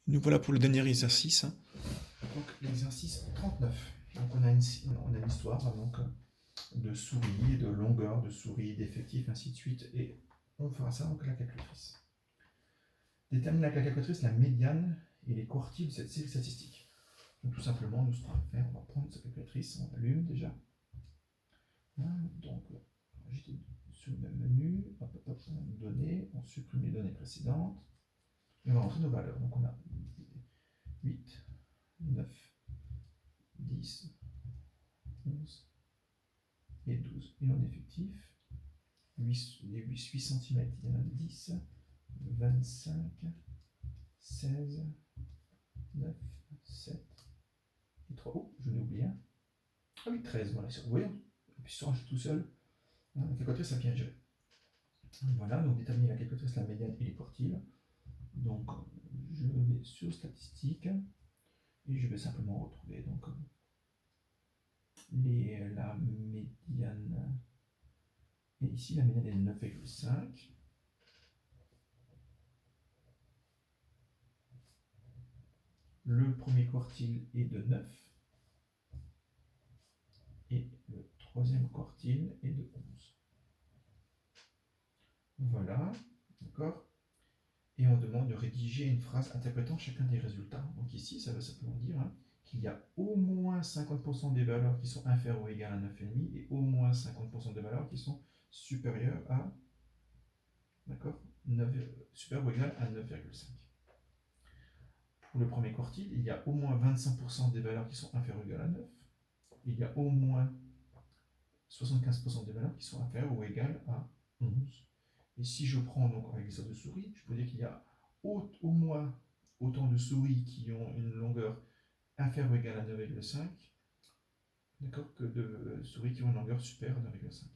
Nous voilà pour le dernier exercice. Donc l'exercice 39. Donc on a une histoire donc, de souris, de longueur de souris, d'effectifs, ainsi de suite. Et on fera ça donc à la calculatrice. Détermine avec la calculatrice la médiane et les quartiles de cette série statistique. Donc tout simplement, nous ce qu'on va faire, on va prendre cette calculatrice, on allume déjà. Donc j'étais sur le même menu, données, on supprime les données précédentes. Et on va rentrer nos valeurs. Donc on a 8, 9, 10, 11 et 12. Et en effectif, 8 cm, il y en a 10, 25, 16, 9, 7 et 3. Oh, je l'ai oublié un. Ah oui, 13, voilà. Vous voyez, on peut se ranger tout seul. La calculatrice a bien géré. Voilà, donc déterminer la calculatrice, la médiane et les quartiles. Donc je vais sur statistiques et je vais simplement retrouver donc la médiane. Et ici, la médiane est de 9,5. Le premier quartile est de 9. Et le troisième quartile est de 11. Voilà, d'accord. Et on demande de rédiger une phrase interprétant chacun des résultats. Donc ici, ça veut simplement dire qu'il y a au moins 50% des valeurs qui sont inférieures ou égales à 9,5 et au moins 50% des valeurs qui sont supérieures à, d'accord, supérieures ou égales à 9,5. Pour le premier quartile, il y a au moins 25% des valeurs qui sont inférieures ou égales à 9. Il y a au moins 75% des valeurs qui sont inférieures ou égales à 11. Et si je prends donc avec les de souris, je peux dire qu'il y a au moins autant de souris qui ont une longueur inférieure ou égale à 9,5, d'accord, que de souris qui ont une longueur supérieure à 9,5.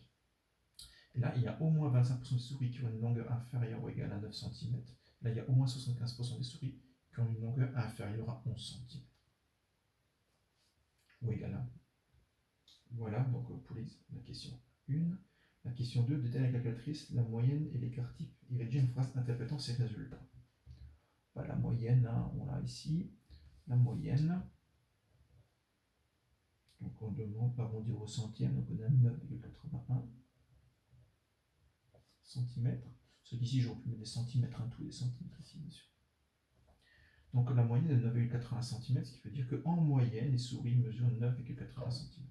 Et là, il y a au moins 25% de souris qui ont une longueur inférieure ou égale à 9 cm. Là, il y a au moins 75% des souris qui ont une longueur inférieure à 11 cm. Ou égale à. Voilà, donc pour la question 1. La question 2, détermine la calculatrice, la moyenne et l'écart type. Et rédige une phrase interprétant ces résultats. La moyenne, on l'a ici. La moyenne. Donc on demande d'arrondir au centième, donc on a 9,81 cm. Sauf qu'ici, j'aurais pu mettre des centimètres, tous des centimètres ici, bien sûr. Donc la moyenne est de 9,80 cm, ce qui veut dire qu'en moyenne, les souris mesurent 9,80 cm.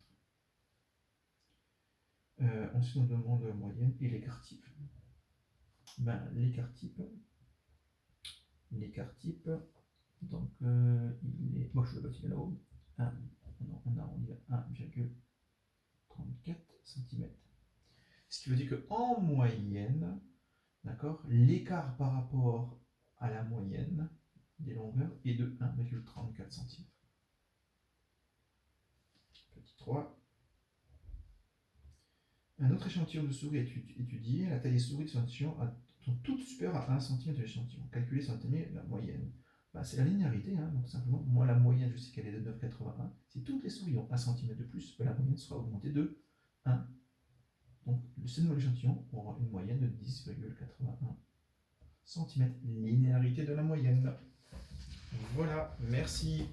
Ensuite, on demande la moyenne et l'écart type. L'écart type, donc il est. Moi, je le bâtis là-haut. On arrondit à 1,34 cm. Ce qui veut dire qu'en moyenne, d'accord, l'écart par rapport à la moyenne des longueurs est de 1,34 cm. Petit 3. Un autre échantillon de souris est étudié. La taille des souris de cet échantillon sont toutes supérieures à 1 cm de l'échantillon. Calculer sans tenir la moyenne. C'est la linéarité, donc simplement, moi la moyenne, je sais qu'elle est de 9,81. Si toutes les souris ont 1 cm de plus, la moyenne sera augmentée de 1. Donc le seul de l'échantillon aura une moyenne de 10,81 cm. Linéarité de la moyenne. Voilà, merci.